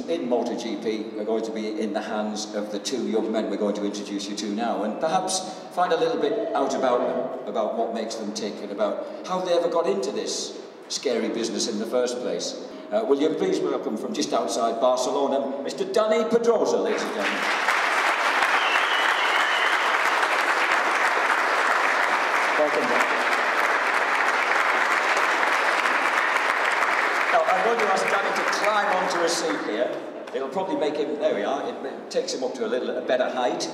in MotoGP are going to be in the hands of the two young men we're going to introduce you to now, and perhaps find a little bit out about them, about what makes them tick, and about how they ever got into this scary business in the first place. Will you please welcome from just outside Barcelona, Mr. Dani Pedrosa, ladies and gentlemen. Welcome back. Now, I'm going to ask Dani to climb onto a seat here. It'll probably make him, there we are, it takes him up to a better height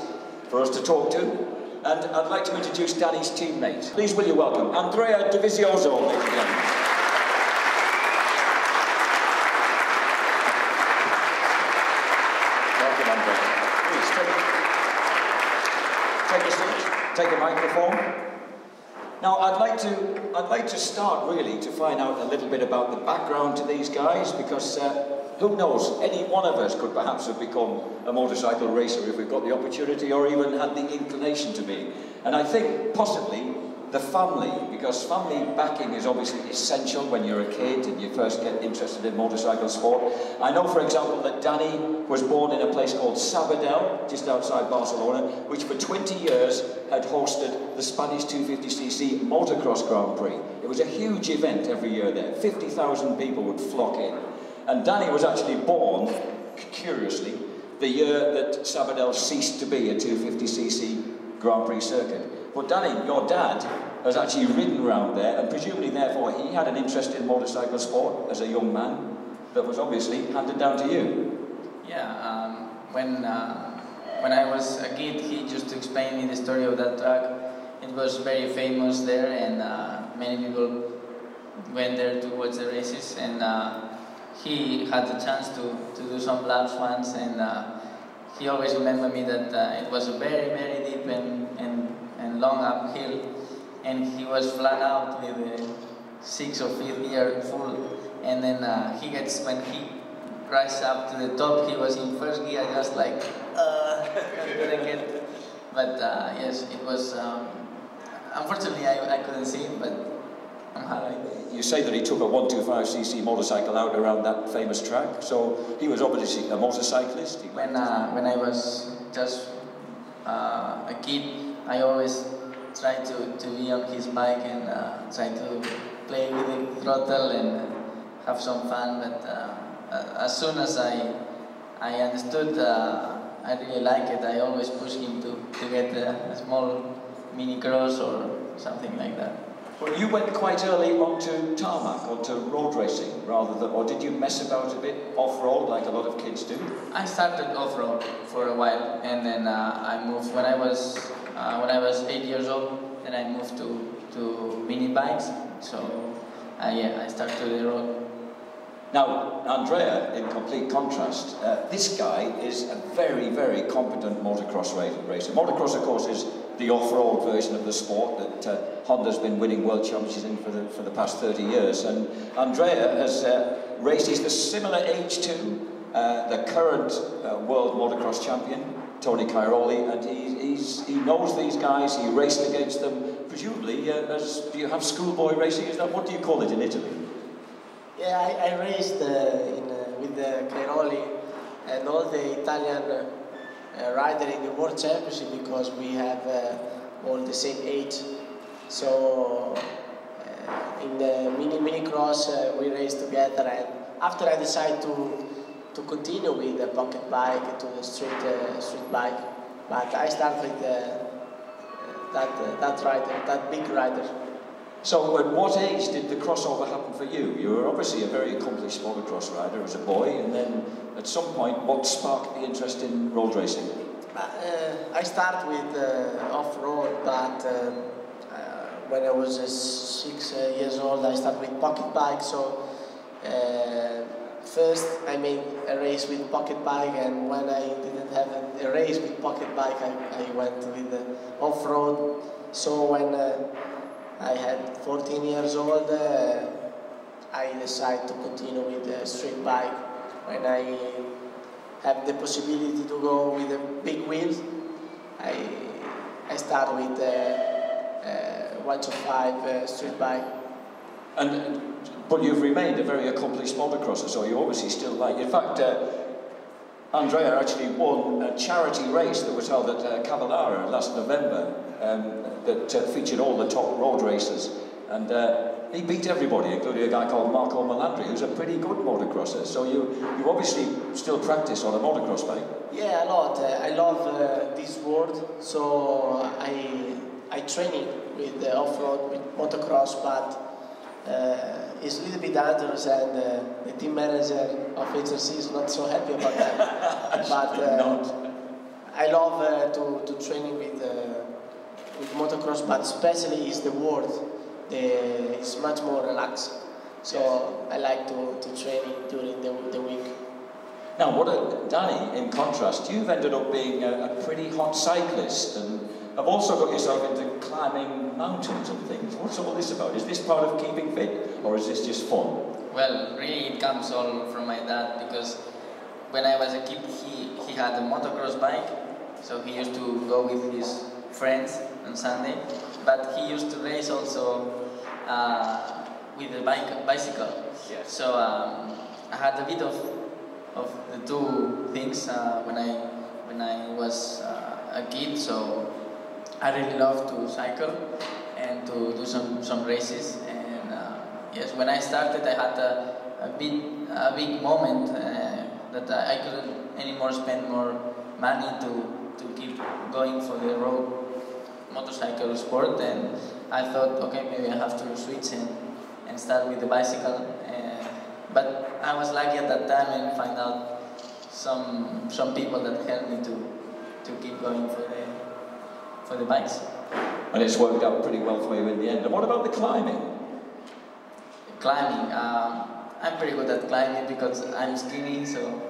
for us to talk to. And I'd like to introduce Dani's teammate. Please will you welcome Andrea Dovizioso, ladies and gentlemen. Welcome, Andrea. Please, take a seat, take a microphone. Now, I'd like to start really to find out a little bit about the background to these guys, because who knows, any one of us could perhaps have become a motorcycle racer if we've got the opportunity, or even had the inclination to be. And I think possibly the family, because family backing is obviously essential when you're a kid and you first get interested in motorcycle sport. I know, for example, that Dani was born in a place called Sabadell, just outside Barcelona, which for 20 years had hosted the Spanish 250cc motocross Grand Prix. It was a huge event every year there. 50,000 people would flock in. And Dani was actually born, curiously, the year that Sabadell ceased to be a 250cc Grand Prix circuit. But Dani, your dad, has actually ridden around there, and presumably, therefore, he had an interest in motorcycle sport as a young man that was obviously handed down to you. Yeah, when I was a kid, he used to explain me the story of that track. It was very famous there, and many people went there to watch the races, and he had the chance to do some laps once, and he always remembered me that it was a very, very deep and long uphill, and he was flat out with the 6th or 5th gear full, and then when he rise up to the top, he was in first gear, just like couldn't get. But yes, it was. Unfortunately, I couldn't see it, but I'm happy. You say that he took a 125cc motorcycle out around that famous track, so he was obviously a motorcyclist. When I was just a kid, I always tried to be on his bike and try to play with the throttle and have some fun. But as soon as I understood I really like it, I always push him to get a small mini cross or something like that. Well, you went quite early onto tarmac, onto road racing, rather than, or did you mess about a bit off-road like a lot of kids do? I started off-road for a while, and then I moved when I was 8 years old. Then I moved to mini bikes. So yeah, I started to the road. Now, Andrea, in complete contrast, this guy is a very, very competent motocross racer. Motocross, of course, is the off-road version of the sport that Honda's been winning world championships in for the past 30 years. And Andrea has raced, he's the similar age to the current world motocross champion, Tony Cairoli, and he knows these guys, he raced against them. Presumably, do you have schoolboy racing? Is that, what do you call it in Italy? Yeah, I raced with Cairoli and all the Italian rider in the World Championship, because we have all the same age. So in the mini cross we raced together, and after I decided to continue with the pocket bike to the street bike, but I started with that big rider. So at what age did the crossover happen for you? You were obviously a very accomplished motocross rider as a boy, and then at some point, what sparked the interest in road racing? I started with off-road, but when I was 6 years old, I started with pocket bike. So first I made a race with pocket bike, and when I didn't have a race with pocket bike, I went with off-road. So when I had 14 years old, I decided to continue with the street bike. When I have the possibility to go with the big wheels, I start with 125 street bike. But you've remained a very accomplished motocrosser, so you obviously still like. In fact, Andrea actually won a charity race that was held at Cavallaro last November that featured all the top road racers, and he beat everybody, including a guy called Marco Melandri, who's a pretty good motocrosser. So you obviously still practice on a motocross bike. Yeah, a lot. I love this world, so I training with off-road, with motocross, but it's a little bit dangerous, and the team manager of HRC is not so happy about that. But I love to training with motocross, but especially is the world. It's much more relaxed, so yes. I like to train during the week. Now, Dani, in contrast, you've ended up being a pretty hot cyclist, and have also got yourself into climbing mountains and things. What's all this about? Is this part of keeping fit, or is this just fun? Well, really it comes all from my dad, because when I was a kid he had a motocross bike, so he used to go with his friends on Sunday, but he used to race also with a bicycle. Yes. So I had a bit of the two things when I was a kid, so I really love to cycle and to do some races. And yes, when I started, I had a big moment that I couldn't anymore spend more money to keep going for the road motorcycle sport, and I thought, okay, maybe I have to switch and start with the bicycle. But I was lucky at that time and find out some people that helped me to keep going for the bikes. And it's worked out pretty well for you in the end. And what about the climbing? Climbing, I'm pretty good at climbing because I'm skinny, so